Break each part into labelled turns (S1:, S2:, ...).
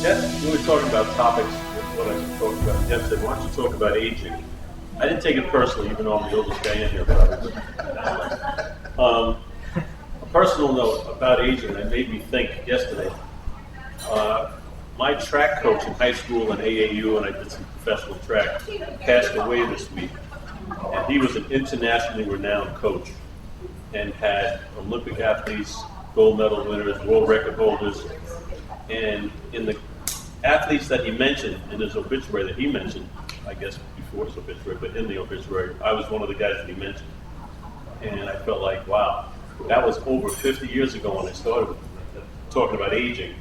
S1: Jeff, we were talking about topics, what I was talking about. Jeff said, why don't you talk about aging? I didn't take it personally, even though I'm the oldest guy in here. A personal note about aging that made me think yesterday. My track coach in high school and AAU, and I did some professional track, passed away this week. And he was an internationally renowned coach and had Olympic athletes, gold medal winners, world record holders. And in the athletes that he mentioned, in his obituary that he mentioned, I guess before his obituary, but in the obituary, I was one of the guys that he mentioned. And I felt like, wow, that was over 50 years ago when I started talking about aging.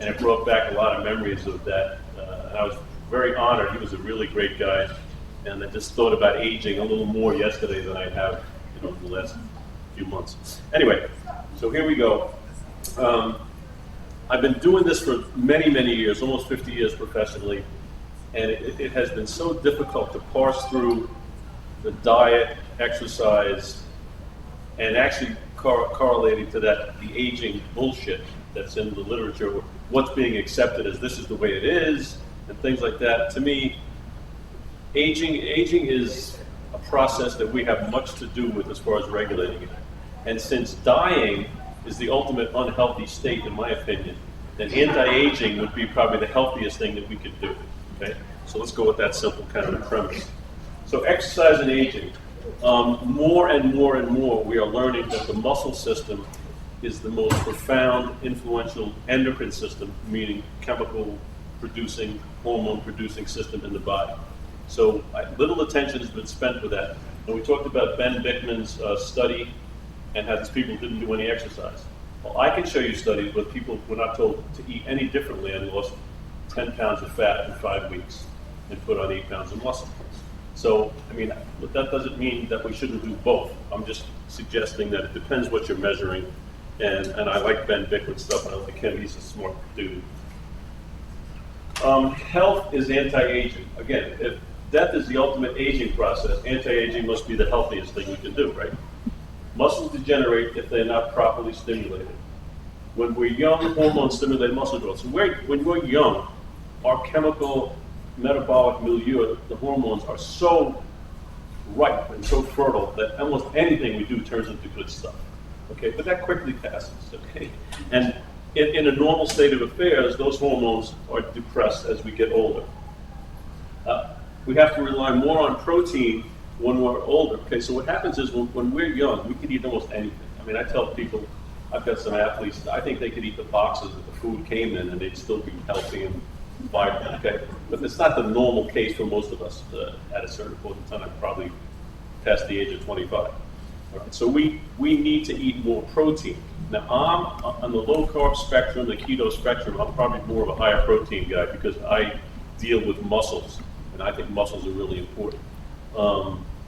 S1: And it brought back a lot of memories of that. And I was very honored. He was a really great guy. And I just thought about aging a little more yesterday than I have, the last few months. Anyway, so here we go. I've been doing this for many, many years, almost 50 years professionally, and it has been so difficult to parse through the diet, exercise, and actually correlating to that, the aging bullshit that's in the literature, what's being accepted as this is the way it is, and things like that. To me, aging is a process that we have much to do with as far as regulating it. And since dying is the ultimate unhealthy state, in my opinion, then anti-aging would be probably the healthiest thing that we could do. Okay, so let's go with that simple kind of premise. So exercise and aging. More and more and more, we are learning that the muscle system is the most profound, influential endocrine system, meaning chemical producing, hormone producing system in the body. So little attention has been spent with that. And we talked about Ben Bicklman's study and how these people didn't do any exercise. Well, I can show you studies where people were not told to eat any differently and lost 10 pounds of fat in 5 weeks and put on 8 pounds of muscle. So, but that doesn't mean that we shouldn't do both. I'm just suggesting that it depends what you're measuring. And I like Ben Bicklman's stuff, and I like him, he's a smart dude. Health is anti-aging. Again, if death is the ultimate aging process, anti-aging must be the healthiest thing we can do, right? Muscles degenerate if they're not properly stimulated. When we're young, hormones stimulate muscle growth. So when we're young, our chemical metabolic milieu, the hormones are so ripe and so fertile that almost anything we do turns into good stuff. Okay, but that quickly passes. Okay, and in a normal state of affairs, those hormones are depressed as we get older. We have to rely more on protein when we're older. Okay, so what happens is when we're young, we can eat almost anything. I tell people, I've got some athletes, I think they could eat the boxes that the food came in and they'd still be healthy and vibrant, okay? But it's not the normal case for most of us at a certain point in time, probably past the age of 25. All right, so we need to eat more protein. Now, I'm on the low carb spectrum, the keto spectrum, I'm probably more of a higher protein guy because I deal with muscles, and I think muscles are really important.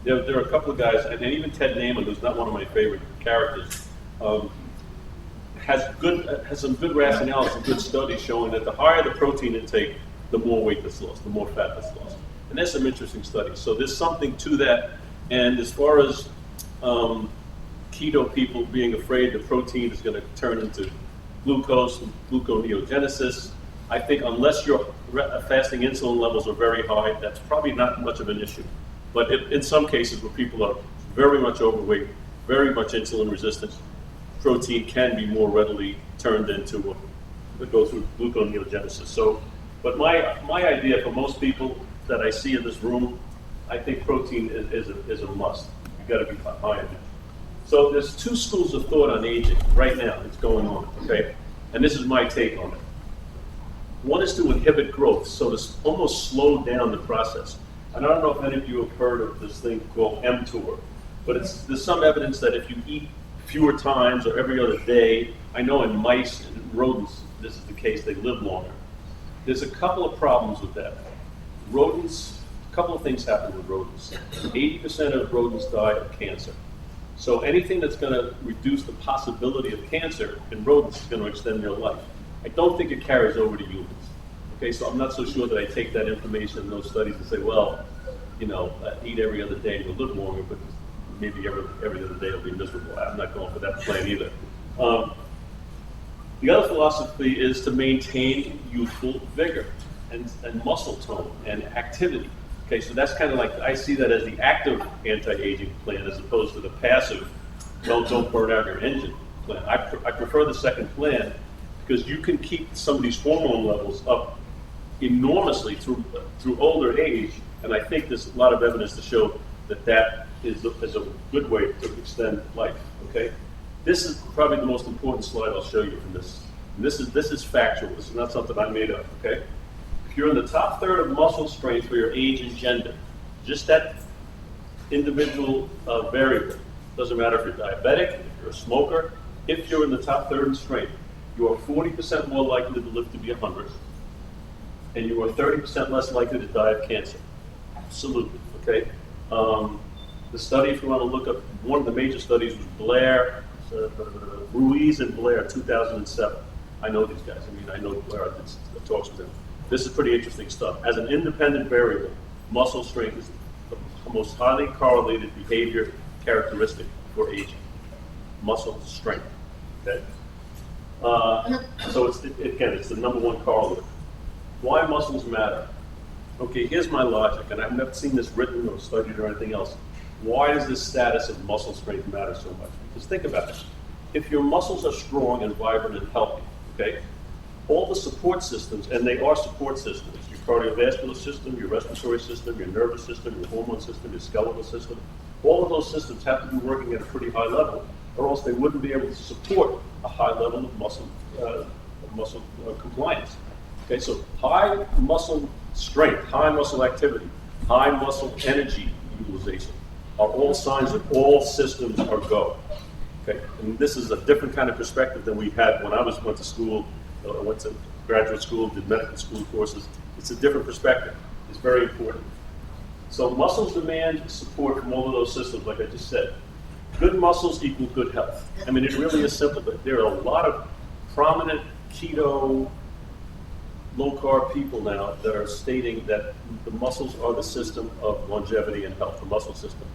S1: There are a couple of guys, and even Ted Naiman, who's not one of my favorite characters, has some good rationale, some good studies showing that the higher the protein intake, the more weight that's lost, the more fat that's lost. And there's some interesting studies. So there's something to that. And as far as keto people being afraid the protein is going to turn into glucose and gluconeogenesis, I think unless your fasting insulin levels are very high, that's probably not much of an issue. But in some cases where people are very much overweight, very much insulin resistant, protein can be more readily turned into go through gluconeogenesis. So, but my idea for most people that I see in this room, I think protein is a must. You've got to be high in it. So there's two schools of thought on aging right now that's going on, okay? And this is my take on it. One is to inhibit growth, so to almost slow down the process. And I don't know if any of you have heard of this thing called mTOR, but there's some evidence that if you eat fewer times or every other day, I know in mice and rodents, this is the case, they live longer. There's a couple of problems with that. Rodents, a couple of things happen with rodents. 80% of rodents die of cancer. So anything that's going to reduce the possibility of cancer in rodents is going to extend their life. I don't think it carries over to humans. Okay, so I'm not so sure that I take that information in those studies and say, well, eat every other day and you'll live longer, but maybe every other day will be miserable. I'm not going for that plan either. The other philosophy is to maintain youthful vigor and muscle tone and activity. Okay, so that's kind of like, I see that as the active anti-aging plan as opposed to the passive, don't burn out your engine plan. I prefer the second plan because you can keep somebody's hormone levels up enormously through older age, and I think there's a lot of evidence to show that is a good way to extend life. Okay, this is probably the most important slide I'll show you from this. And this is factual. This is not something I made up. Okay, if you're in the top third of muscle strength for your age and gender, just that individual variable. Doesn't matter if you're diabetic, if you're a smoker. If you're in the top third in strength, you are 40% more likely to live to be 100, and you are 30% less likely to die of cancer. Absolutely. Okay. The study, if you want to look up, one of the major studies was Blair, Ruiz and Blair, 2007. I know these guys. I mean, I know Blair. I did talks with them. This is pretty interesting stuff. As an independent variable, muscle strength is the most highly correlated behavior characteristic for aging. Muscle strength. Okay. So it's the number one correlate. Why muscles matter? Okay, here's my logic, and I've never seen this written or studied or anything else. Why does this status of muscle strength matter so much? Because think about it. If your muscles are strong and vibrant and healthy, okay, all the support systems, and they are support systems, your cardiovascular system, your respiratory system, your nervous system, your hormone system, your skeletal system, all of those systems have to be working at a pretty high level, or else they wouldn't be able to support a high level of muscle compliance. Okay, so high muscle strength, high muscle activity, high muscle energy utilization are all signs that all systems are go. Okay, and this is a different kind of perspective than we had when I went to school. I went to graduate school, did medical school courses. It's a different perspective. It's very important. So muscles demand support from all of those systems, like I just said. Good muscles equal good health. I mean, it really is simple, but there are a lot of prominent keto, low-carb people now that are stating that the muscles are the system of longevity and health, the muscle system.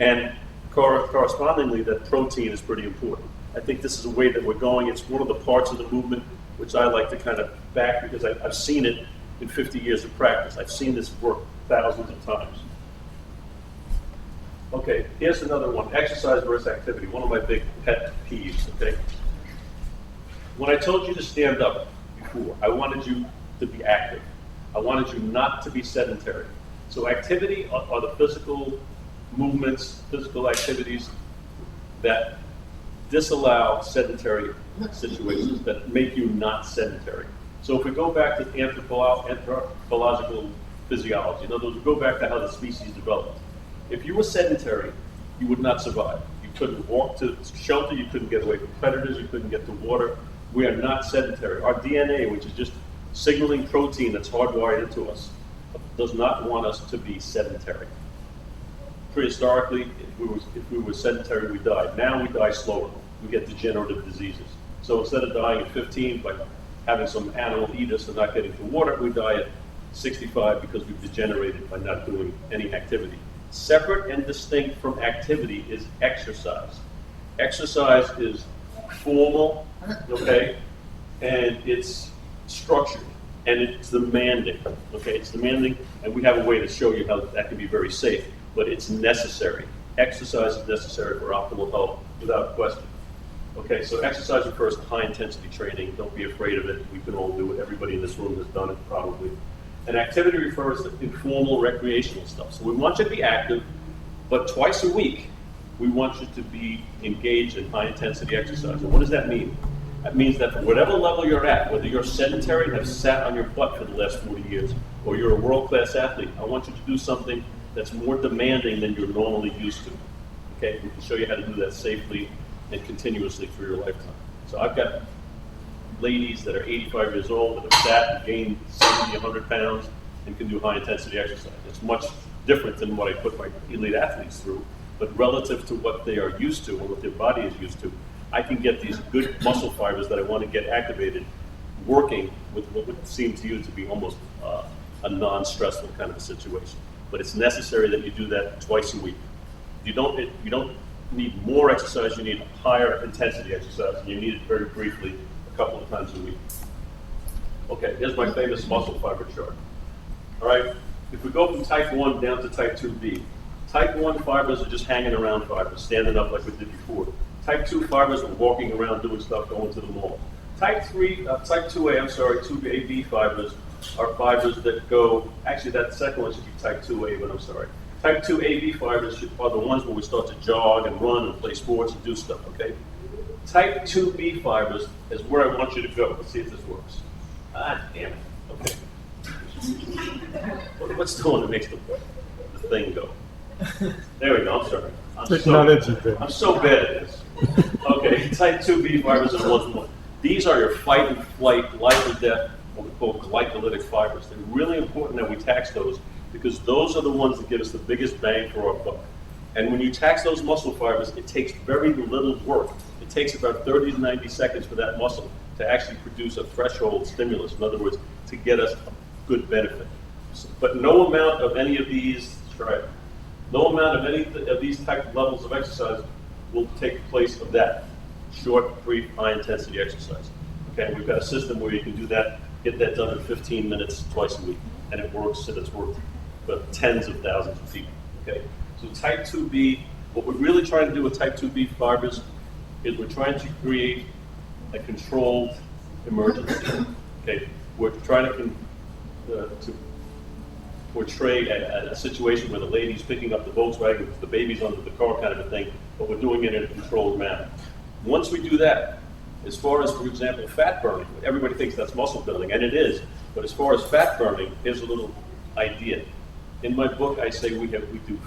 S1: And correspondingly, that protein is pretty important. I think this is a way that we're going. It's one of the parts of the movement which I like to kind of back because I've seen it in 50 years of practice. I've seen this work thousands of times. Okay, here's another one, exercise versus activity, one of my big pet peeves, okay? When I told you to stand up before, I wanted you to be active. I wanted you not to be sedentary. So activity are the physical movements, physical activities that disallow sedentary situations, that make you not sedentary. So if we go back to anthropological physiology, in other words, we go back to how the species developed. If you were sedentary, you would not survive. You couldn't walk to shelter, you couldn't get away from predators, you couldn't get to water. We are not sedentary. Our DNA, which is just signaling protein that's hardwired into us, does not want us to be sedentary. Prehistorically, if we were sedentary, we died. Now we die slower. We get degenerative diseases. So instead of dying at 15 by having some animal eat us and not getting to water, we die at 65 because we've degenerated by not doing any activity. Separate and distinct from activity is exercise. Exercise is formal, okay, and it's structured, and it's demanding, okay? It's demanding, and we have a way to show you how that can be very safe, but it's necessary. Exercise is necessary for optimal health, without question. Okay, so exercise refers to high-intensity training. Don't be afraid of it. We can all do it. Everybody in this room has done it, probably. And activity refers to informal recreational stuff. So we want you to be active, but twice a week, we want you to be engaged in high-intensity exercise. And what does that mean? That means that for whatever level you're at, whether you're sedentary, have sat on your butt for the last 40 years, or you're a world-class athlete, I want you to do something that's more demanding than you're normally used to. Okay, we can show you how to do that safely and continuously for your lifetime. So I've got ladies that are 85 years old that have sat and gained 70, 100 pounds and can do high-intensity exercise. It's much different than what I put my elite athletes through, but relative to what they are used to and what their body is used to, I can get these good muscle fibers that I want to get activated working with what would seem to you to be almost a non-stressful kind of a situation. But it's necessary that you do that twice a week. You don't need more exercise, you need higher intensity exercise, and you need it very briefly a couple of times times a week. Okay, here's my famous muscle fiber chart. All right, if we go from type 1 down to type 2B, type 1 fibers are just hanging around fibers, standing up like we did before. Type 2 fibers are walking around doing stuff, going to the mall. Type 2AB fibers are fibers that go, actually that second one should be type 2A, but I'm sorry. Type 2AB fibers are the ones where we start to jog and run and play sports and do stuff, okay? Type 2B fibers is where I want you to go. Let's see if this works. Ah, damn it. Okay. What's the one that makes the thing go? There we go, I'm sorry. I'm so bad at this. Okay, type 2B fibers are the ones. These are your fight and flight, life or death, what we call glycolytic fibers. They're really important that we tax those because those are the ones that give us the biggest bang for our buck. And when you tax those muscle fibers, it takes very little work. It takes about 30 to 90 seconds for that muscle to actually produce a threshold stimulus. In other words, to get us a good benefit. But no amount of any of these, no amount of any of these type of levels of exercise will take place of that short, brief, high-intensity exercise. Okay, we've got a system where you can do that, get that done in 15 minutes twice a week, and it works and it's worked for tens of thousands of people. Okay, so type 2B, what we're really trying to do with type 2B fibers is we're trying to create a controlled emergency. Okay, we're trying to portray a situation where the lady's picking up the Volkswagen with the baby's under the car kind of a thing, but we're doing it in a controlled manner. Once we do that, as far as, for example, fat burning, everybody thinks that's muscle building, and it is, but as far as fat burning, here's a little idea. In my book, I say we do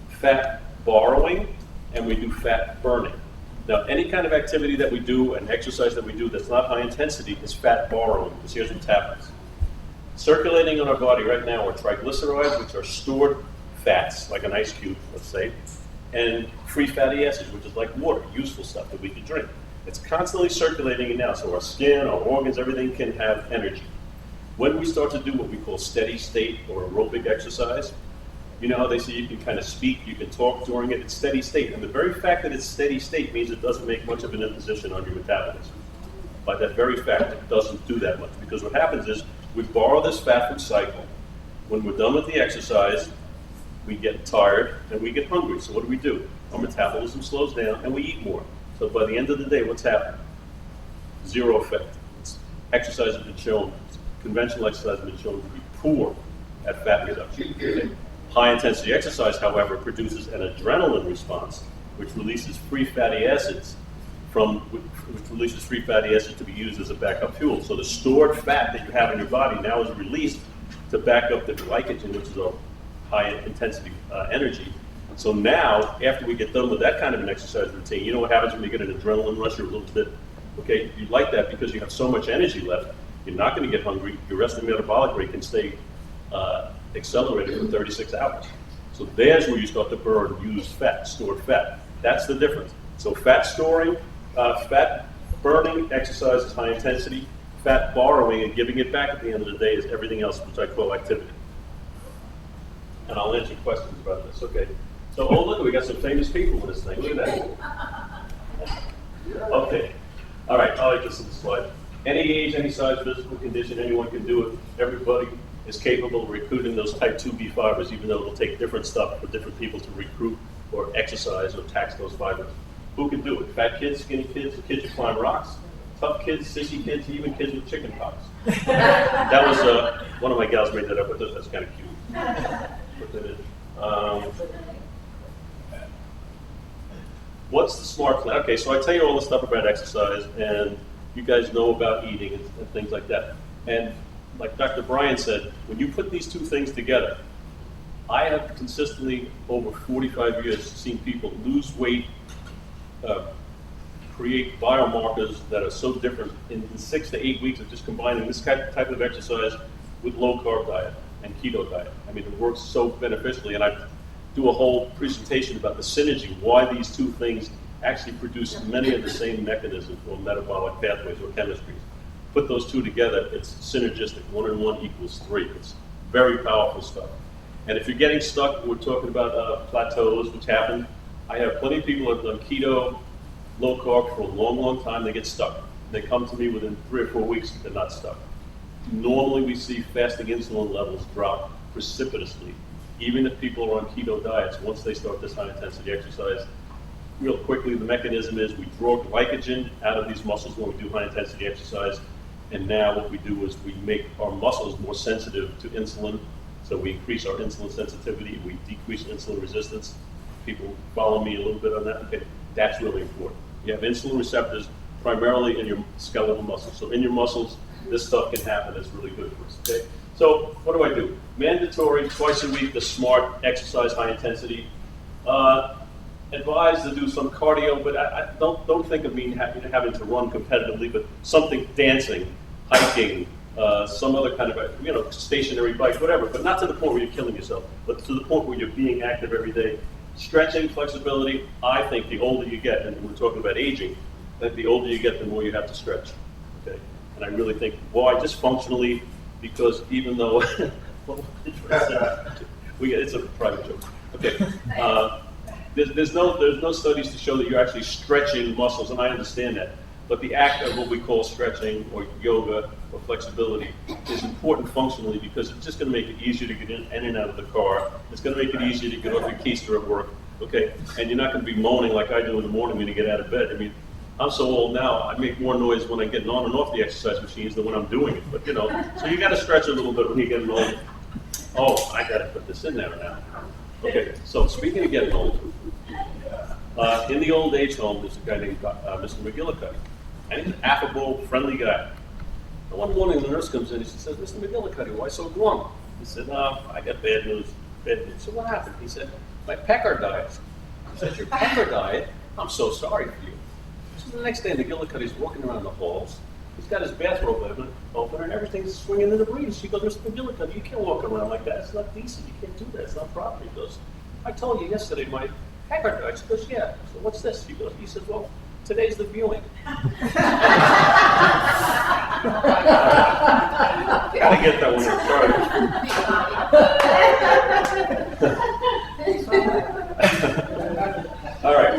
S1: fat borrowing and we do fat burning. Now, any kind of activity that we do and exercise that we do that's not high intensity is fat borrowing, because here's what happens. Circulating in our body right now are triglycerides, which are stored fats, like an ice cube, let's say, and free fatty acids, which is like water, useful stuff that we can drink. It's constantly circulating in now, so our skin, our organs, everything can have energy. When we start to do what we call steady state or aerobic exercise, you know how they say you can kind of speak, you can talk during it, it's steady state. And the very fact that it's steady state means it doesn't make much of an imposition on your metabolism. By that very fact, it doesn't do that much. Because what happens is, we borrow this fat food cycle. When we're done with the exercise, we get tired and we get hungry. So what do? Our metabolism slows down and we eat more. So by the end of the day, what's happening? Zero effect. Exercise has been shown, conventional exercise has been shown to be poor at fat reduction. High intensity exercise, however, produces an adrenaline response, which releases free fatty acids to be used as a backup fuel. So the stored fat that you have in your body now is released to back up the glycogen, which is a high intensity energy. So now, after we get done with that kind of an exercise routine, you know what happens when you get an adrenaline rush or a little bit, okay, you like that because you have so much energy left, you're not going to get hungry, your resting metabolic rate can stay accelerated for 36 hours. So there's where you start to burn used fat, stored fat. That's the difference. So fat storing, fat burning exercise is high intensity. Fat borrowing and giving it back at the end of the day is everything else, which I call activity. And I'll answer questions about this. Okay. So, oh look, we got some famous people in this thing. Look at that. Okay. All right. I like this little slide. Any age, any size, physical condition, anyone can do it. Everybody is capable of recruiting those type 2B fibers, even though it'll take different stuff for different people to recruit or exercise or tax those fibers. Who can do it? Fat kids, skinny kids, the kids who climb rocks, tough kids, sissy kids, even kids with chicken pox. That was one of my gals made that up, but that's kind of cute. Put that in. What's the smart plan? Okay, so I tell you all the stuff about exercise, and you guys know about eating and things like that. And like Dr. Bryan said, when you put these two things together, I have consistently, over 45 years, seen people lose weight, create biomarkers that are so different in 6 to 8 weeks of just combining this type of exercise with low-carb diet and keto diet. I mean, it works so beneficially, and I do a whole presentation about the synergy, why these two things actually produce many of the same mechanisms or metabolic pathways or chemistries. Put those two together, it's synergistic. 1 and 1 equals 3. It's very powerful stuff. And if you're getting stuck, we're talking about plateaus, which happen. I have plenty of people who have done keto, low carb for a long, long time. They get stuck. They come to me within 3 or 4 weeks, they're not stuck. Normally we see fasting insulin levels drop precipitously, even if people are on keto diets. Once they start this high intensity exercise, real quickly, the mechanism is we draw glycogen out of these muscles when we do high intensity exercise, and now what we do is we make our muscles more sensitive to insulin, so we increase our insulin sensitivity, we decrease insulin resistance. People follow me a little bit on that? Okay, that's really important. You have insulin receptors primarily in your skeletal muscles. So in your muscles, this stuff can happen. It's really good for us, okay? So what do? Mandatory, twice a week, the SMART exercise, high intensity. Advised to do some cardio, but I don't think of me having to run competitively, but something, dancing, hiking, some other kind of stationary bike, whatever, but not to the point where you're killing yourself, but to the point where you're being active every day. Stretching, flexibility. I think the older you get, and we're talking about aging, that the older you get, the more you have to stretch. Okay, and I really think why, just functionally, because even though it's a private joke. Okay. There's no studies to show that you're actually stretching muscles, and I understand that. But the act of what we call stretching or yoga or flexibility is important functionally because it's just going to make it easier to get in and out of the car. It's going to make it easier to get off your keister at work, okay? And you're not going to be moaning like I do in the morning when you get out of bed. I mean, I'm so old now, I make more noise when I'm getting on and off the exercise machines than when I'm doing it. But, so you got to stretch a little bit when you're getting older. Oh, I got to put this in there now. Okay, so speaking of getting old, in the old age home, there's a guy named Mr. McGillicuddy, and he's an affable, friendly guy. And one morning, the nurse comes in and she says, "Mr. McGillicuddy, why so glum?" He said, "I got bad news, bad news." So what happened? He said, "My pecker diet." He said, "Your pecker diet? I'm so sorry for you." So the next day, McGillicuddy's walking around the halls. He's got his bathrobe open and everything's swinging in the breeze. She goes, "Mr. McGillicuddy, you can't walk around like that. It's not decent. You can't do that. It's not proper." He goes, "I told you yesterday my pecker died." She goes, "Yeah." So what's this? He says, "Well, today's the viewing." Gotta get that one started. All right.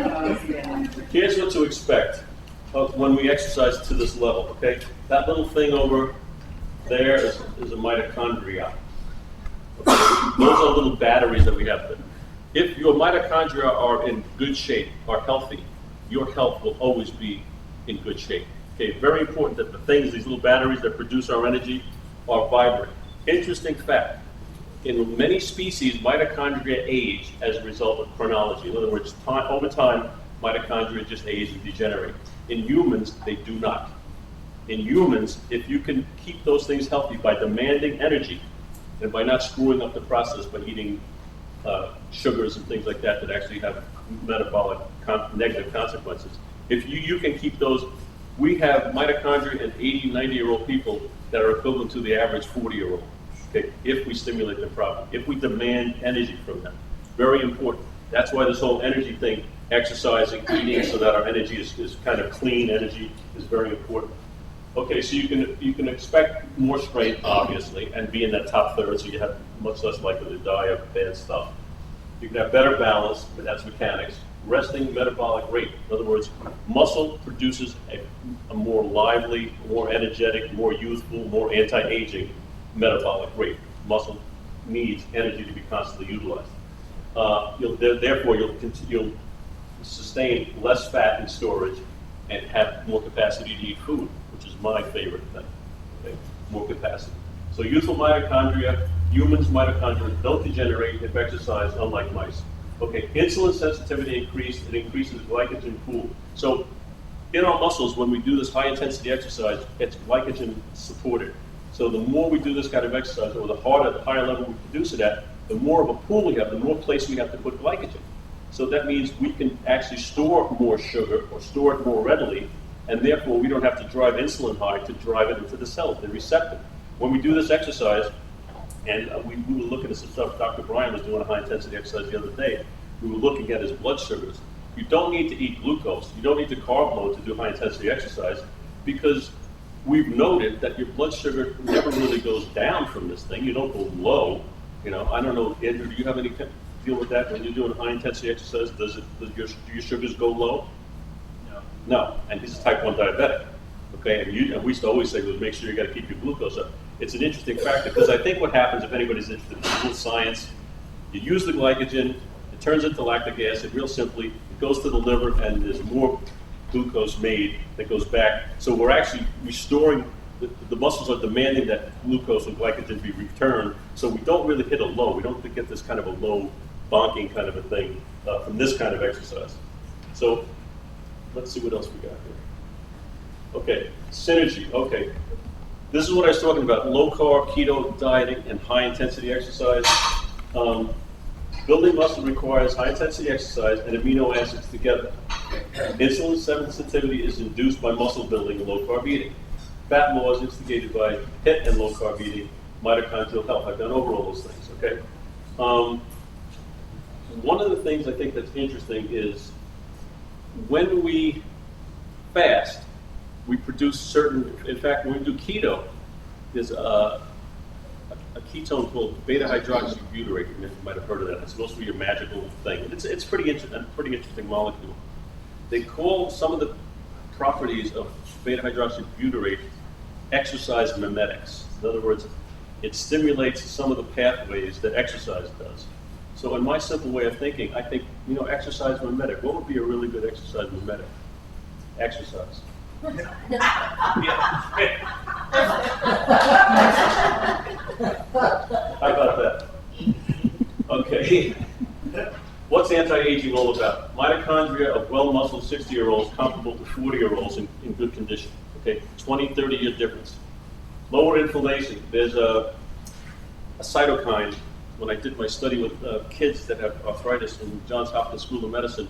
S1: Here's what to expect when we exercise to this level, okay? That little thing over there is a mitochondria. Okay? Those are little batteries that we have. If your mitochondria are in good shape, are healthy, your health will always be in good shape. Okay, very important that the things, these little batteries that produce our energy, are vibrant. Interesting fact, in many species, mitochondria age as a result of chronology. In other words, over time, mitochondria just age and degenerate. In humans, they do not. In humans, if you can keep those things healthy by demanding energy and by not screwing up the process by eating sugars and things like that that actually have metabolic negative consequences. If you can keep those, we have mitochondria in 80, 90-year-old people that are equivalent to the average 40-year-old, okay, if we stimulate them properly, if we demand energy from them. Very important. That's why this whole energy thing, exercising, eating so that our energy is kind of clean energy is very important. Okay, so you can expect more strength, obviously, and be in that top third, so you have much less likely to die of bad stuff. You can have better balance, but that's mechanics. Resting metabolic rate. In other words, muscle produces a more lively, more energetic, more youthful, more anti-aging metabolic rate. Muscle needs energy to be constantly utilized. Therefore, you'll sustain less fat in storage and have more capacity to eat food, which is my favorite thing. Okay? More capacity. So youthful mitochondria, humans' mitochondria don't degenerate if exercised, unlike mice. Okay, insulin sensitivity increased, it increases glycogen pool. So in our muscles, when we do this high intensity exercise, it's glycogen supported. So the more we do this kind of exercise, or the higher level we produce it at, the more of a pool we have, the more place we have to put glycogen. So that means we can actually store more sugar or store it more readily, and therefore we don't have to drive insulin high to drive it into the cells, they're receptive. When we do this exercise, and we were looking at some stuff, Dr. Brian was doing a high intensity exercise the other day, we were looking at his blood sugars. You don't need to eat glucose, you don't need to carb load to do high intensity exercise, because we've noted that your blood sugar never really goes down from this thing, you don't go low. I don't know, Andrew, do you have any deal with that when you're doing high intensity exercise? Do your sugars go low?
S2: No.
S1: No, and he's a type 1 diabetic. Okay, and we used to always say, well, make sure you got to keep your glucose up. It's an interesting factor because I think what happens, if anybody's interested in food science, you use the glycogen, it turns into lactic acid real simply, it goes to the liver, and there's more glucose made that goes back. So we're actually restoring, the muscles are demanding that glucose and glycogen be returned, so we don't really hit a low. We don't get this kind of a low bonking kind of a thing from this kind of exercise. So let's see what else we got here. Okay, synergy, okay. This is what I was talking about, low carb, keto dieting, and high intensity exercise. Building muscle requires high intensity exercise and amino acids together. Insulin sensitivity is induced by muscle building and low carb eating. Fat loss is instigated by HIIT and low carb eating. Mitochondrial health, I've gone over all those things, okay? One of the things I think that's interesting is when we fast, we produce certain, in fact, when we do keto, there's a ketone called beta-hydroxybutyrate. You might have heard of that. It's supposed to be your magical thing. It's pretty interesting molecule. They call some of the properties of beta-hydroxybutyrate exercise mimetics. In other words, it stimulates some of the pathways that exercise does. So in my simple way of thinking, I think, exercise mimetic. What would be a really good exercise mimetic? Exercise. How about that? Okay. What's anti-aging all about? Mitochondria of well-muscled 60-year-olds comparable to 40-year-olds in good condition. Okay, 20, 30-year difference. Lower inflammation. There's a cytokine. When I did my study with kids that have arthritis in Johns Hopkins School of Medicine,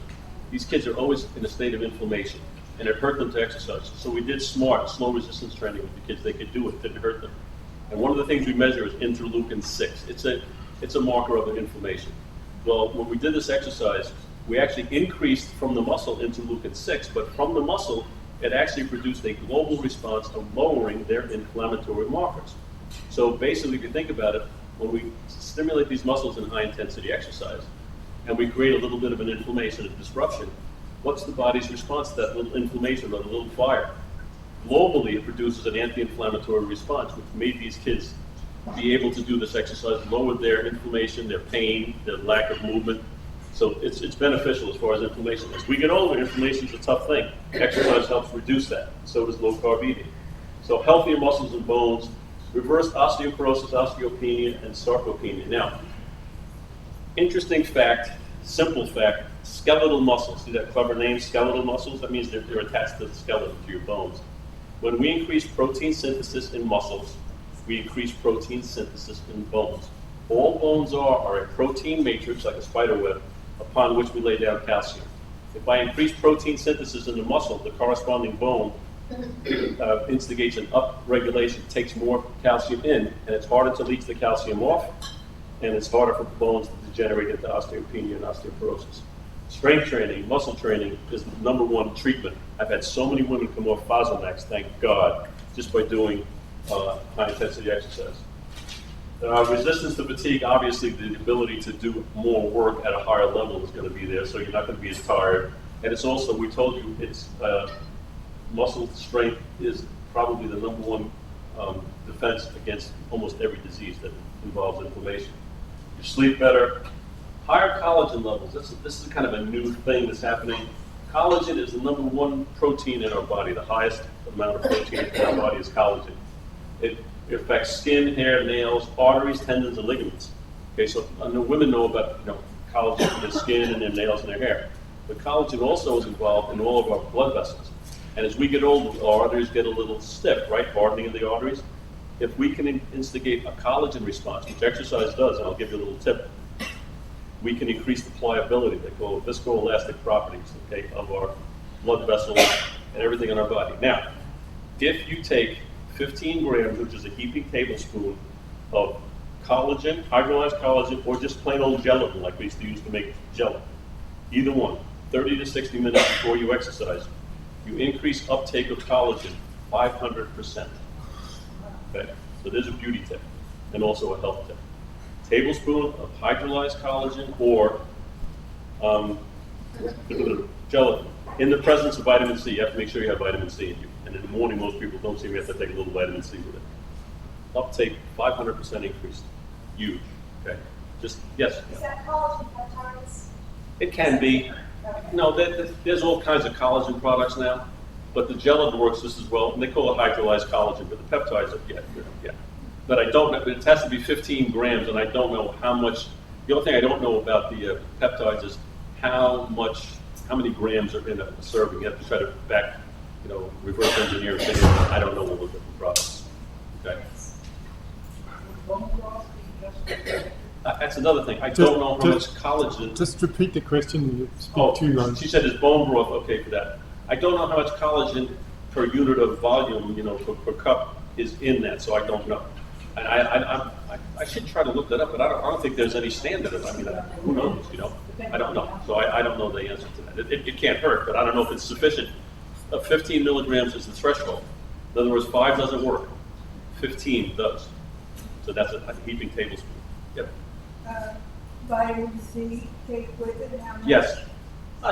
S1: these kids are always in a state of inflammation, and it hurt them to exercise. So we did SMART, slow resistance training with the kids. They could do it, didn't hurt them. And one of the things we measure is interleukin-6. It's a marker of an inflammation. Well, when we did this exercise, we actually increased from the muscle interleukin-6, but from the muscle, it actually produced a global response of lowering their inflammatory markers. So basically, if you think about it, when we stimulate these muscles in high-intensity exercise, and we create a little bit of an inflammation, a disruption, what's the body's response to that little inflammation or the little fire? Globally, it produces an anti-inflammatory response, which made these kids be able to do this exercise, lowered their inflammation, their pain, their lack of movement. So it's beneficial as far as inflammation. As we get older, inflammation is a tough thing. Exercise helps reduce that. So does low-carb eating. So healthier muscles and bones, reverse osteoporosis, osteopenia, and sarcopenia. Now, interesting fact, simple fact, skeletal muscles. See that clever name, skeletal muscles? That means they're attached to the skeleton, to your bones. When we increase protein synthesis in muscles, we increase protein synthesis in bones. All bones are a protein matrix, like a spider web, upon which we lay down calcium. If I increase protein synthesis in the muscle, the corresponding bone instigates an upregulation, takes more calcium in, and it's harder to leach the calcium off, and it's harder for bones to degenerate into osteopenia and osteoporosis. Strength training, muscle training is the number one treatment. I've had so many women come off Fosamax, thank God, just by doing high-intensity exercise. Resistance to fatigue, obviously the ability to do more work at a higher level is going to be there, so you're not going to be as tired. And it's also, we told you, it's muscle strength is probably the number one defense against almost every disease that involves inflammation. You sleep better. Higher collagen levels. This is kind of a new thing that's happening. Collagen is the number one protein in our body. The highest amount of protein in our body is collagen. It affects skin, hair, nails, arteries, tendons, and ligaments. Okay, so I know women know about collagen in their skin and their nails and their hair. But collagen also is involved in all of our blood vessels. And as we get older, our arteries get a little stiff, right? Hardening of the arteries. If we can instigate a collagen response, which exercise does, and I'll give you a little tip, we can increase the pliability, they call it viscoelastic properties, okay, of our blood vessels and everything in our body. Now, if you take 15 grams, which is a heaping tablespoon of collagen, hydrolyzed collagen, or just plain old gelatin, like we used to use to make gelatin, either one, 30 to 60 minutes before you exercise, you increase uptake of collagen 500%. Okay, so there's a beauty tip and also a health tip. Tablespoon of hydrolyzed collagen or gelatin in the presence of vitamin C. You have to make sure you have vitamin C in you. And in the morning, most people don't seem to have to take a little vitamin C with it. Uptake, 500% increase. Huge, okay? Just, yes?
S2: Is that collagen peptides?
S1: It can be. No, there's all kinds of collagen products now, but the gelatin works just as well, and they call it hydrolyzed collagen, but the peptides, yeah. But I don't know, it has to be 15 grams, and I don't know how much. The only thing I don't know about the peptides is how many grams are in a serving. You have to try to reverse engineer it. I don't know all the different products. Okay. That's another thing. I don't know how much collagen.
S3: Just repeat the question. You speak too long.
S1: She said, "Is bone broth okay for that?" I don't know how much collagen per unit of volume, per cup, is in that, so I don't know. And I should try to look that up, but I don't think there's any standard. I mean, who knows? I don't know. So I don't know the answer to that. It can't hurt, but I don't know if it's sufficient. 15 milligrams is the threshold. In other words, 5 doesn't work. 15 does. So that's a heaping tablespoon. Yep.
S2: Vitamin C, take with it, how much?
S1: Yes.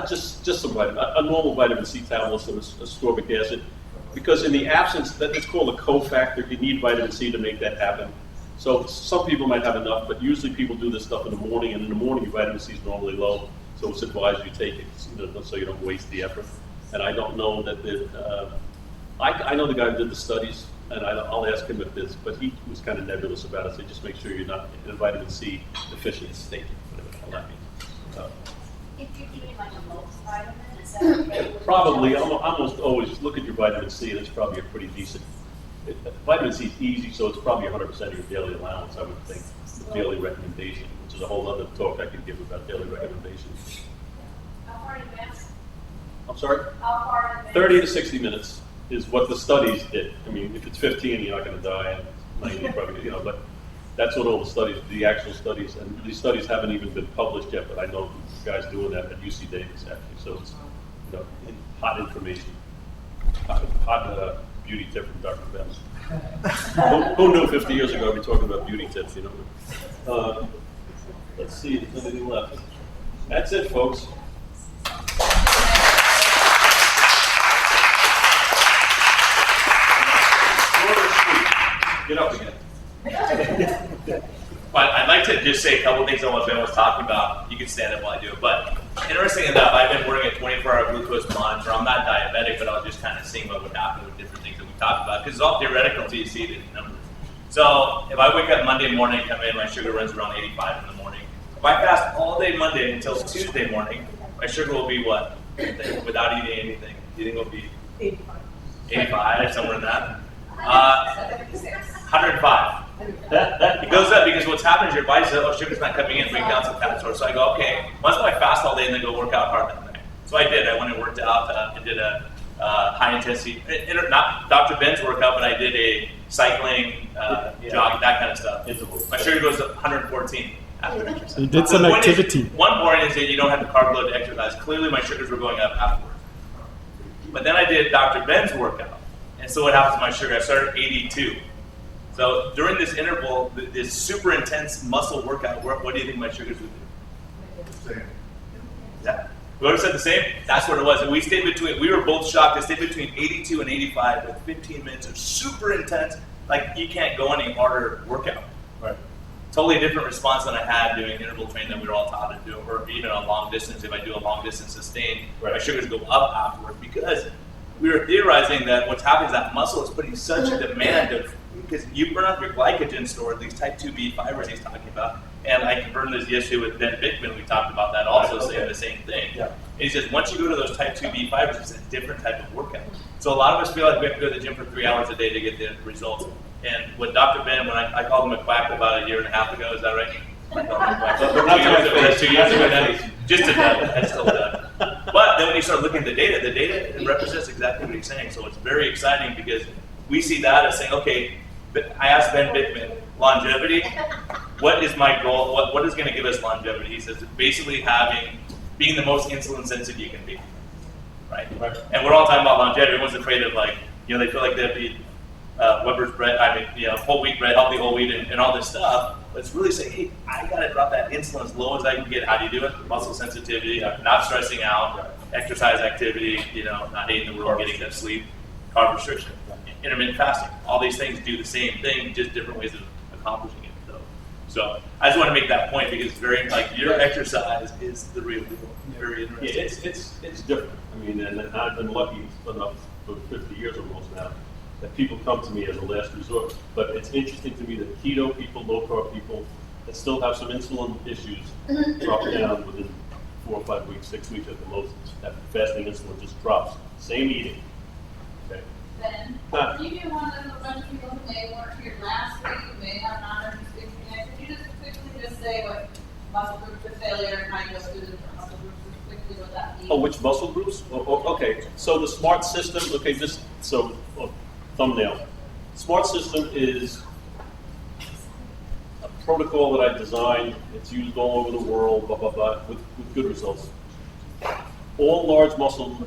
S1: Just some vitamin, a normal vitamin C tablet and ascorbic acid. Because in the absence, it's called a cofactor. You need vitamin C to make that happen. So some people might have enough, but usually people do this stuff in the morning, and in the morning your vitamin C is normally low, so it's advised you take it so you don't waste the effort. And I don't know that I know the guy who did the studies, and I'll ask him if this, but he was kind of nebulous about it, so just make sure you're not in a vitamin C deficient state, whatever the hell that means.
S2: If you're eating like a multivitamin, is that okay?
S1: Probably, almost always look at your vitamin C, and it's probably a pretty decent. Vitamin C is easy, so it's probably 100% of your daily allowance, I would think. Daily recommendation, which is a whole other talk I could give about daily recommendations.
S2: How far in advance?
S1: I'm sorry?
S2: How far in advance?
S1: 30 to 60 minutes is what the studies did. I mean, if it's 15, you're not going to die, and 90 probably, but that's what all the actual studies, and these studies haven't even been published yet, but I know guys doing that at UC Davis actually, so it's, hot information, hot beauty tip from Dr. Ben. Who knew 50 years ago we'd be talking about beauty tips, Let's see if there's anything left. That's it, folks. Get up again.
S4: But I'd like to just say a couple things on what Ben was talking about. You can stand up while I do it. But interesting enough, I've been wearing a 24-hour glucose monitor. I'm not diabetic, but I was just kind of seeing what would happen with different things that we talked about. Because it's all theoretical until you see it in numbers. So if I wake up Monday morning, come in, my sugar runs around 85 in the morning. If I fast all day Monday until Tuesday morning, my sugar will be what? Without eating anything. Do you think it'll be 85? 85, somewhere in that. 105. It goes up because what's happening is your body says, sugar's not coming in, break down some fat stores. So I go, okay, once I fast all day and then go work out hard that night. So I did. I went and worked out. I did a high intensity, not Dr. Ben's workout, but I did a cycling, jogging, that kind of stuff. My sugar goes up 114 after exercise.
S3: You did some activity.
S4: One point is that you don't have the carb load to exercise. Clearly my sugars were going up afterwards. But then I did Dr. Ben's workout. And so what happens to my sugar? I started at 82. So during this interval, this super intense muscle workout, what do you think my sugars would do? Yeah. Whoever said the same, that's what it was. And we were both shocked. It stayed between 82 and 85 with 15 minutes of super intense, like you can't go any harder workout.
S1: Right.
S4: Totally different response than I had doing interval training that we were all taught to do, or even a long distance. If I do a long distance sustained, my sugars go up afterwards because we were theorizing that what's happening is that muscle is putting such a demand of, because you burn up your glycogen stored, these type 2B fibers he's talking about. And I confirmed this yesterday with Ben Bocchicchio. We talked about that also, saying the same thing. Yeah. And he says, once you go to those type 2B fibers, it's a different type of workout. So a lot of us feel like we have to go to the gym for 3 hours a day to get the results. And with Dr. Ben, when I called him a quack about a year and a half ago, is that right? I called him a quack. 2 years ago now. Just a dud. That's still a dud. But then when you start looking at the data represents exactly what he's saying. So it's very exciting because we see that as saying, okay, I asked Ben Bicman, longevity, what is my goal? What is going to give us longevity? He says basically being the most insulin sensitive you can be, right? And we're all talking about longevity. Everyone's afraid of they feel like they'd be Weber's bread, whole wheat bread, healthy whole wheat, and all this stuff. But it's really saying, hey, I got to drop that insulin as low as I can get. How do you do it? Muscle sensitivity, not stressing out, exercise activity, not hating the world, getting enough sleep. carb restriction, intermittent fasting. All these things do the same thing, just different ways of accomplishing it. So I just want to make that point because it's very like your exercise is the real deal. Very interesting.
S1: Yeah, it's different. I mean, and I've been lucky enough for 50 years almost now that people come to me as a last resort. But it's interesting to me that keto people, low carb people that still have some insulin issues drop down within 4 or 5 weeks, 6 weeks at the most. That fasting insulin just drops. Same eating. Okay.
S5: Ben, you do one of a bunch of people who may weren't here last week, who may have not understood connect. Could you just quickly just say what muscle groups of failure and how you go through the different muscle groups, just quickly what that means?
S1: Oh, which muscle groups? Okay, so the SMART system, okay, just so, thumbnail. SMART system is a protocol that I designed. It's used all over the world, blah, blah, blah, with good results. All large muscle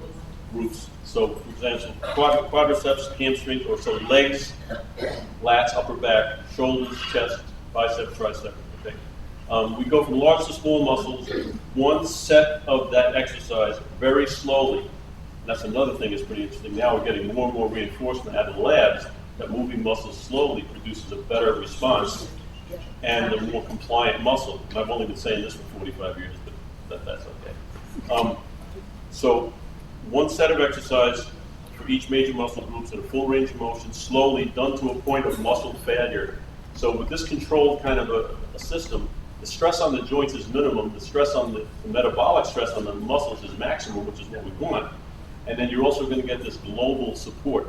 S1: groups, so for example, quadriceps, hamstrings, or so legs, lats, upper back, shoulders, chest, bicep, tricep, okay? We go from large to small muscles, one set of that exercise very slowly. And that's another thing that's pretty interesting. Now we're getting more and more reinforcement out of the labs that moving muscles slowly produces a better response and a more compliant muscle. And I've only been saying this for 45 years, but that's okay. So one set of exercise for each major muscle groups at a full range of motion, slowly done to a point of muscle failure. So with this controlled kind of a system, the stress on the joints is minimum, the stress on the metabolic stress on the muscles is maximum, which is what we want. And then you're also going to get this global support.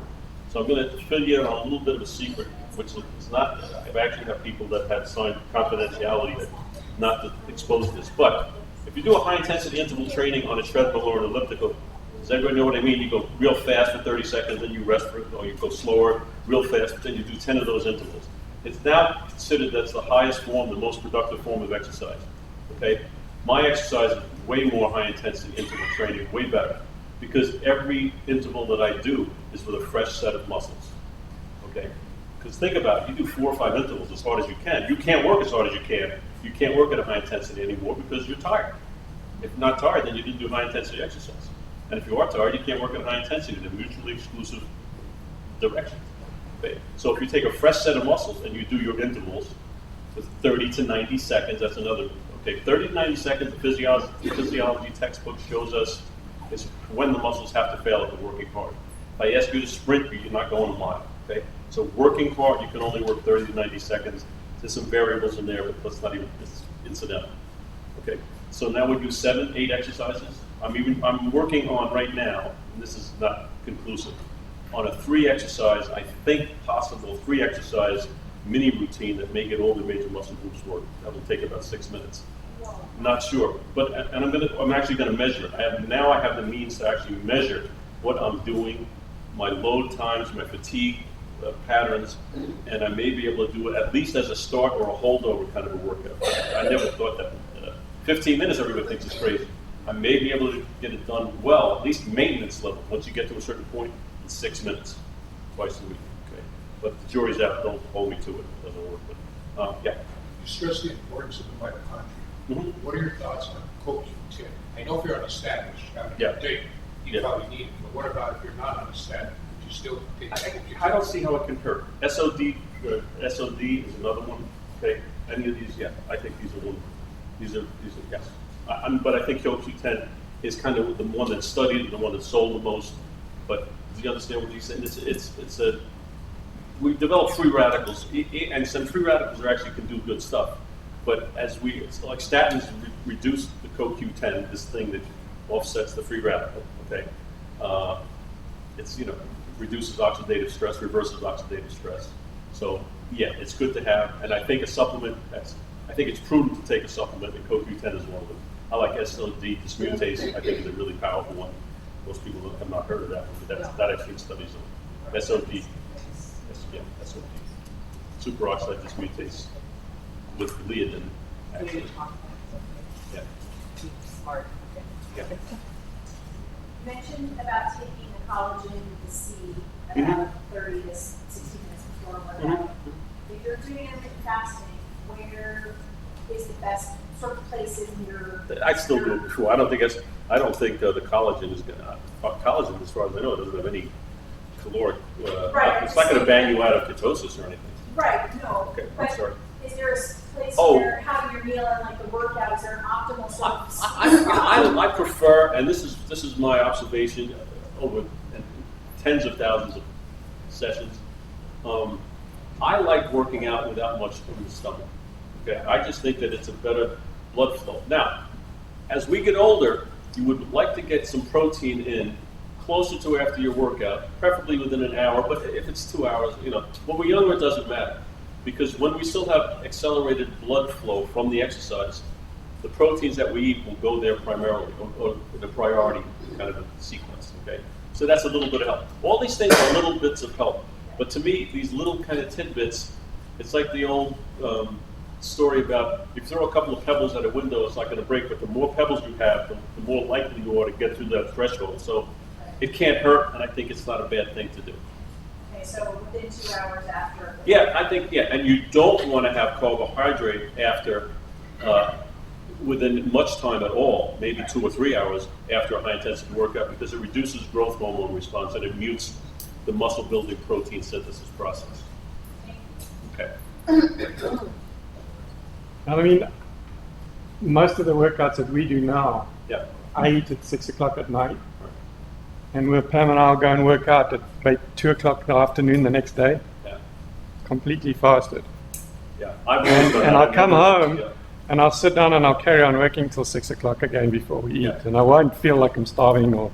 S1: So I'm going to fill you in on a little bit of a secret, which is not, I've actually got people that have signed confidentiality that not to expose this. But if you do a high intensity interval training on a treadmill or an elliptical, does everybody know what I mean? You go real fast for 30 seconds, then you rest for it, or you go slower, real fast, then you do 10 of those intervals. It's now considered that's the highest form, the most productive form of exercise. Okay? My exercise is way more high intensity interval training, way better, because every interval that I do is with a fresh set of muscles. Okay? Because think about it, you do 4 or 5 intervals as hard as you can. You can't work as hard as you can. You can't work at a high intensity anymore because you're tired. If you're not tired, then you didn't do high intensity exercise. And if you are tired, you can't work at high intensity. They're mutually exclusive directions. Okay? So if you take a fresh set of muscles and you do your intervals with 30 to 90 seconds, that's another. Okay, 30 to 90 seconds, the physiology textbook shows us is when the muscles have to fail at the working hard. If I ask you to sprint, you're not going a mile. Okay? So working hard, you can only work 30 to 90 seconds. There's some variables in there, but let's not even, it's incidental. Okay, so now we do 7, 8 exercises. I'm working on right now, and this is not conclusive, on a 3 exercise, I think possible 3 exercise mini routine that may get all the major muscle groups work. That will take about 6 minutes. I'm not sure, but I'm actually going to measure it. I have the means to actually measure what I'm doing, my load times, my fatigue patterns, and I may be able to do it at least as a start or a holdover kind of a workout. I never thought that. 15 minutes, everybody thinks is crazy. I may be able to get it done well, at least maintenance level. Once you get to a certain point, it's 6 minutes, twice a week. Okay, but the jury's out. Don't hold me to it. It doesn't work. But yeah.
S6: You stress the importance of the mitochondria.
S1: Mm-hmm.
S6: What are your thoughts on CoQ10? I know if you're on a statin, which you have to take, you probably need it. But what about if you're not on a statin? Would you still take CoQ10?
S1: I don't see how it can hurt. SOD is another one. Okay, any of these? Yeah, I think these are one. These are yes. But I think CoQ10 is kind of the one that's studied and the one that's sold the most. But do you understand what you're saying? We develop free radicals, and some free radicals actually can do good stuff. But it's like statins reduce the CoQ10, this thing that offsets the free radical. Okay, it's reduces oxidative stress, reverses oxidative stress. So yeah, it's good to have, and I think a supplement. I think it's prudent to take a supplement, and CoQ10 is one of them. I like SOD dismutase. I think is a really powerful one. Most people have not heard of that one, but that actually studies them. SOD. SOD. Superoxide dismutase with gliadin, actually. Yeah.
S7: Smart.
S1: Yeah.
S7: You mentioned about taking the collagen with the seed about 30 to 60 minutes before a workout. If you're doing intermittent fasting, where is the best sort of place in your?
S1: I'd still do it before. I don't think the collagen is going to. Collagen, as far as I know, doesn't have any caloric.
S7: Right.
S1: It's not going to bang you out of ketosis or anything.
S7: Right, no.
S1: Okay, I'm
S7: But
S1: sorry.
S7: is there a place
S1: Oh.
S7: where having your meal and like the workout, is there an optimal self?
S1: I prefer, and this is my observation over tens of thousands of sessions. I like working out without much in the stomach. Okay, I just think that it's a better blood flow. Now, as we get older, you would like to get some protein in closer to after your workout, preferably within an hour. But if it's 2 hours, when we're younger, it doesn't matter, because when we still have accelerated blood flow from the exercise, the proteins that we eat will go there primarily, or the priority kind of a sequence. Okay, so that's a little bit of help. All these things are little bits of help, but to me, these little kind of tidbits, it's like the old story about you throw a couple of pebbles at a window, it's not going to break, but the more pebbles you have, the more likely you are to get through that threshold. So it can't hurt, and I think it's not a bad thing to do.
S7: Okay, so within 2 hours after.
S1: Yeah, I think, and you don't want to have carbohydrate after, within much time at all, maybe 2 or 3 hours after a high-intensity workout, because it reduces growth hormone response and it mutes the muscle-building protein synthesis process. Okay.
S3: I mean, most of the workouts that we do now,
S1: Yeah.
S3: I eat at 6 o'clock at night, and where Pam and I'll go and work out at like 2 o'clock in the afternoon the next day,
S1: Yeah.
S3: completely fasted.
S1: Yeah.
S3: And I'll come home and I'll sit down and I'll carry on working till 6 o'clock again before we eat.
S1: Yeah.
S3: And I won't feel like I'm starving, or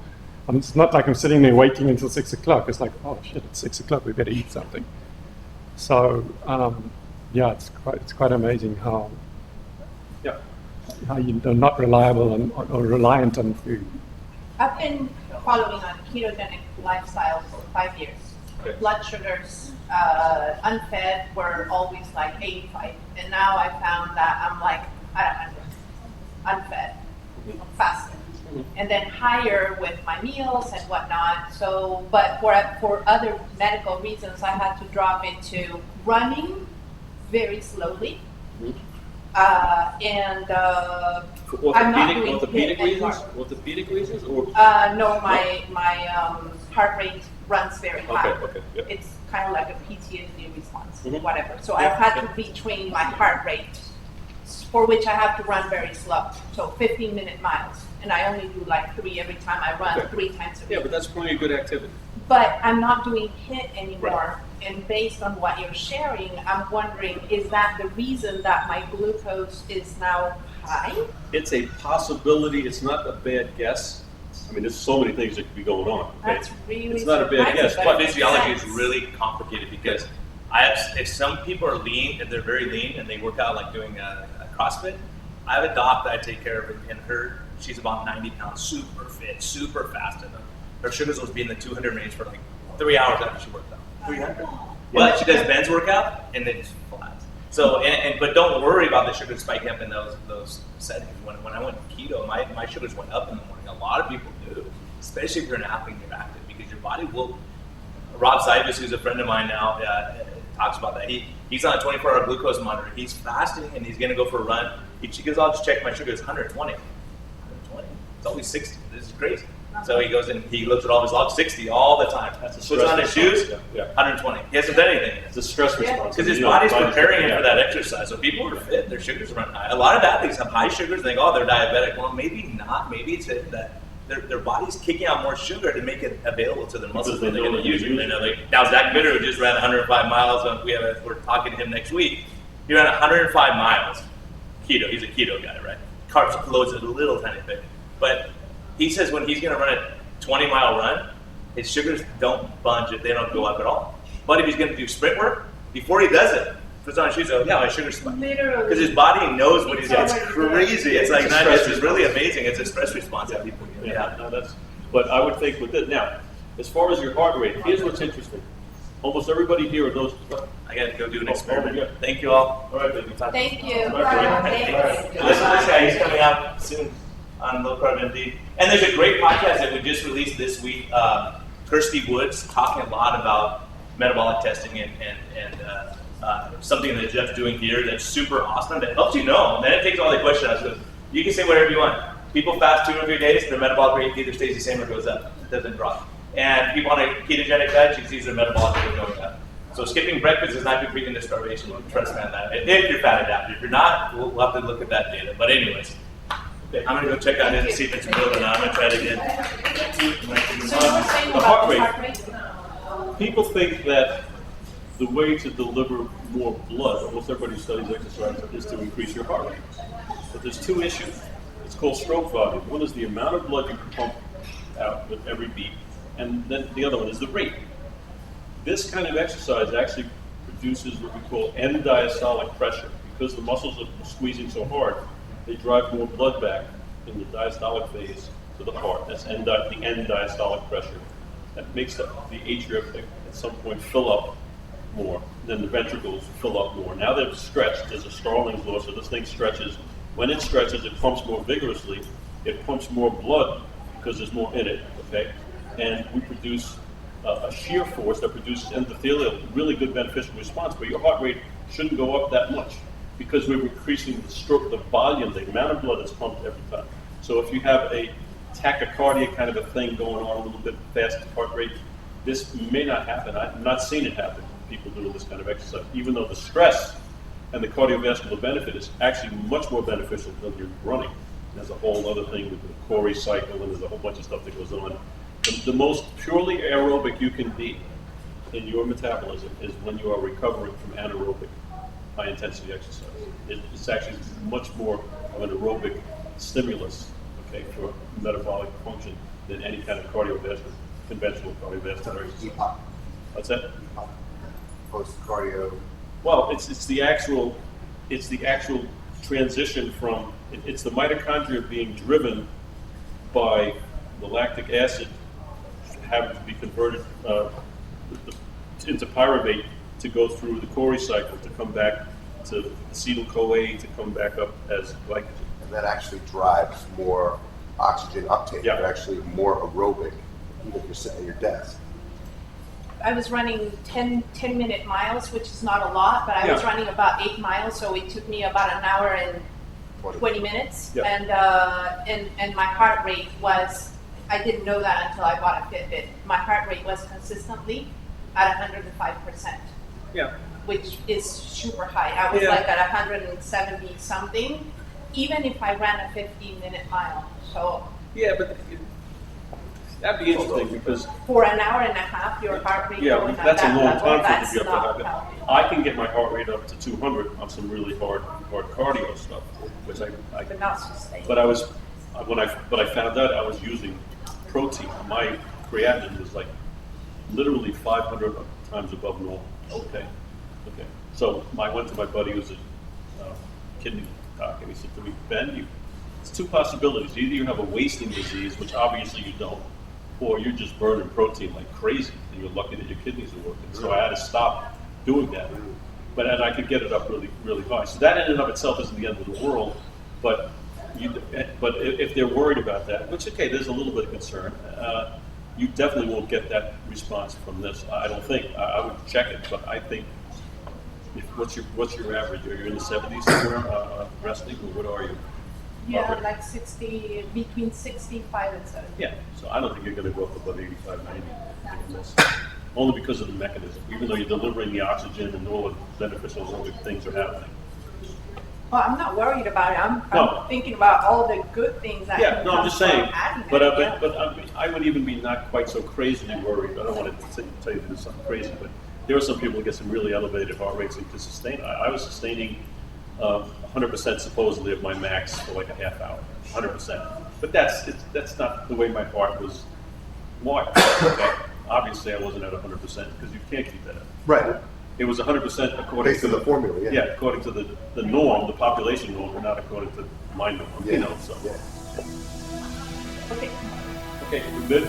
S3: it's not like I'm sitting there waiting until 6 o'clock. It's like, oh shit, it's 6 o'clock, we better eat something. So, yeah, it's quite amazing how you're not reliable or reliant on food.
S5: I've been following a ketogenic lifestyle for 5 years.
S1: Okay.
S5: Blood sugars, unfed, were always like 85. And now I found that I'm like at 100, unfed, fasting. And then higher with my meals and whatnot. So, but for other medical reasons, I had to drop into running very slowly. I'm not doing
S1: orthopedic
S5: HIIT anymore.
S1: reasons? Orthopedic reasons, or?
S5: No, my heart rate runs very high.
S1: Okay, yeah.
S5: It's kind of like a PTSD response,
S1: Mhm.
S5: whatever. So
S1: Yeah,
S5: I've had
S1: yeah.
S5: to retrain my heart rate, for which I have to run very slow. So 15-minute miles, and I only do like 3 every time I run,
S1: Okay.
S5: 3 times a week.
S1: Yeah, but that's plenty of good activity.
S5: But I'm not doing HIIT anymore. And based on what you're sharing, I'm wondering, is that the reason that my glucose is now high?
S1: It's a possibility. It's not a bad guess. I mean, there's so many things that could be going on. Okay?
S5: That's really
S1: It's not a bad
S5: surprising,
S1: guess,
S5: but
S4: But
S5: it makes
S4: physiology is
S5: sense.
S4: really complicated because I have, if some people are lean and they're very lean and they work out like doing a CrossFit, I have a doc that I take care of, and she's about 90 pounds, super fit, super fast, and her sugars will be in the 200 range for like 3 hours after she worked out. 300. But she does Ben's workout and then it's flat. So, but don't worry about the sugar spiking up in those settings. When I went keto, my sugars went up in the morning. A lot of people do, especially if you're an athlete and you're active, because your body will. Rob Seibus, who's a friend of mine now, talks about that. He's on a 24-hour glucose monitor. He's fasting and he's going to go for a run. She goes, I'll just check my sugar. It's 120. 120. It's always 60. This is crazy. So he goes and he looks at all his logs, 60 all the time.
S1: That's a
S4: Puts
S1: stress
S4: on his
S1: response,
S4: shoes,
S1: yeah.
S4: 120. He hasn't done anything.
S1: It's a stress response.
S4: Because his body's preparing him for that exercise. So people are fit, their sugars run high. A lot of athletes have high sugars and think, oh, they're diabetic. Well, maybe not. Maybe it's that their body's kicking out more sugar to make it available to their muscles when they're going to use it. Now, Zach Bitter, who just ran 105 miles, we're talking to him next week. He ran 105 miles keto. He's a keto guy, right? Carbs loads a little tiny bit. But he says when he's going to run a 20-mile run, his sugars don't bunch if they don't go up at all. But if he's going to do sprint work, before he does it, puts on his shoes, oh yeah, my sugar's spiked.
S5: Literally.
S4: Because his body knows what he's doing. It's
S5: already
S4: crazy. It's like, it's really amazing. It's a stress response that people get.
S1: Yeah, no, but I would think with it. Now, as far as your heart rate, here's what's interesting. Almost everybody here knows.
S4: I got to go do an experiment.
S1: yeah.
S4: Thank you all.
S1: All right, baby.
S5: Thank you.
S1: All right,
S5: Thanks.
S4: Listen to this guy. He's coming out soon on Low Carb MD. And there's a great podcast that we just released this week. Kirsty Woods talking a lot about metabolic testing and something that Jeff's doing here that's super awesome that helps you know. And then it takes all the question out. So you can say whatever you want. People fast 2 or 3 days, their metabolic rate either stays the same or goes up. It doesn't drop. And people on a ketogenic diet, you can see their metabolic rate going up. So skipping breakfast is not good for you into starvation. Trust me on that. If you're fat adapted, if you're not, we'll have to look at that data. But anyways, okay, I'm gonna go check on it and see if it's real or not. I'm gonna try it again.
S7: So you were saying
S1: The
S7: about
S1: heart
S7: the
S1: rate.
S7: heart rate?
S1: People think that the way to deliver more blood, almost everybody who studies exercise, is to increase your heart rate. But there's two issues. It's called stroke volume. One is the amount of blood you can pump out with every beat, and then the other one is the rate. This kind of exercise actually produces what we call end diastolic pressure. Because the muscles are squeezing so hard, they drive more blood back in the diastolic phase to the heart. That's the end diastolic pressure. That makes the atria at some point fill up more. Then the ventricles fill up more. Now they're stretched. There's a Starling's law, so this thing stretches. When it stretches, it pumps more vigorously. It pumps more blood because there's more in it, okay? And we produce a shear force that produces endothelial, really good beneficial response, but your heart rate shouldn't go up that much because we're increasing the volume, the amount of blood that's pumped every time. So if you have a tachycardia kind of a thing going on, a little bit fast heart rate, this may not happen. I've not seen it happen in people doing this kind of exercise, even though the stress and the cardiovascular benefit is actually much more beneficial than you're running. There's a whole other thing with the Cori cycle, and there's a whole bunch of stuff that goes on. The most purely aerobic you can be in your metabolism is when you are recovering from anaerobic high-intensity exercise. It's actually much more of an aerobic stimulus, okay, for metabolic function than any kind of cardiovascular, conventional cardiovascular exercise.
S8: EPOC,
S1: What's that?
S8: post-cardio.
S1: Well, it's the actual transition from it's the mitochondria being driven by the lactic acid having to be converted into pyruvate to go through the Cori cycle to come back to acetyl-CoA to come back up as glycogen.
S8: And that actually drives more oxygen uptake.
S1: Yeah.
S8: You're actually more aerobic, even if you're sitting at your desk.
S7: I was running 10-minute miles, which is not a lot, but I was
S1: Yeah.
S7: running about 8 miles, so it took me about an hour and 20 minutes.
S1: Yeah.
S7: And my heart rate was, I didn't know that until I bought a Fitbit. My heart rate was consistently at 105%.
S1: Yeah.
S7: Which is super high. I was
S1: Yeah.
S7: like at 170 something, even if I ran a 15-minute mile. So
S1: Yeah, but that'd be interesting because
S7: for an hour and a half, your heart rate going at
S1: that's a
S7: that
S1: long
S7: level,
S1: time for it
S7: that's
S1: to be up
S7: not
S1: to
S7: healthy.
S1: I can get my heart rate up to 200 on some really hard cardio stuff, which I
S7: But not sustained.
S1: But when I found out I was using protein, my creatinine was like literally 500 times above normal. Okay. So I went to my buddy who's a kidney doc, and he said to me, Ben, it's two possibilities. Either you have a wasting disease, which obviously you don't, or you're just burning protein like crazy, and you're lucky that your kidneys are working. So I had to stop doing that. And I could get it up really, really high. So that in and of itself isn't the end of the world, but if they're worried about that, which, okay, there's a little bit of concern, you definitely won't get that response from this. I don't think. I would check it, but I think, what's your average? Are you in the 70s somewhere resting, or what are you?
S7: Yeah, like 60, between 65 and 70.
S1: Yeah, so I don't think you're going to go up above 85, 90 in this. Only because of the mechanism. Even though you're delivering the oxygen and all the beneficial things are happening.
S7: Well, I'm not worried about it.
S1: No.
S7: I'm thinking about all the good things that
S1: Yeah,
S7: can
S1: no,
S7: come
S1: I'm just
S7: from
S1: saying.
S7: adding
S1: But
S7: it.
S1: I would even be not quite so crazily worried. I don't want to tell you to do something crazy, but there are some people who get some really elevated heart rates and can sustain. I was sustaining 100% supposedly of my max for like a half hour, 100%. But that's not the way my heart was wired. Okay? Obviously, I wasn't at 100% because you can't keep that up.
S8: Right.
S1: It was 100% according
S8: Based
S1: to
S8: on the formula, yeah.
S1: Yeah, according to the norm, the population norm, and not according to my norm.
S8: Yeah.
S1: You know, so.
S8: Yeah.
S7: Okay.
S1: Okay, we're good?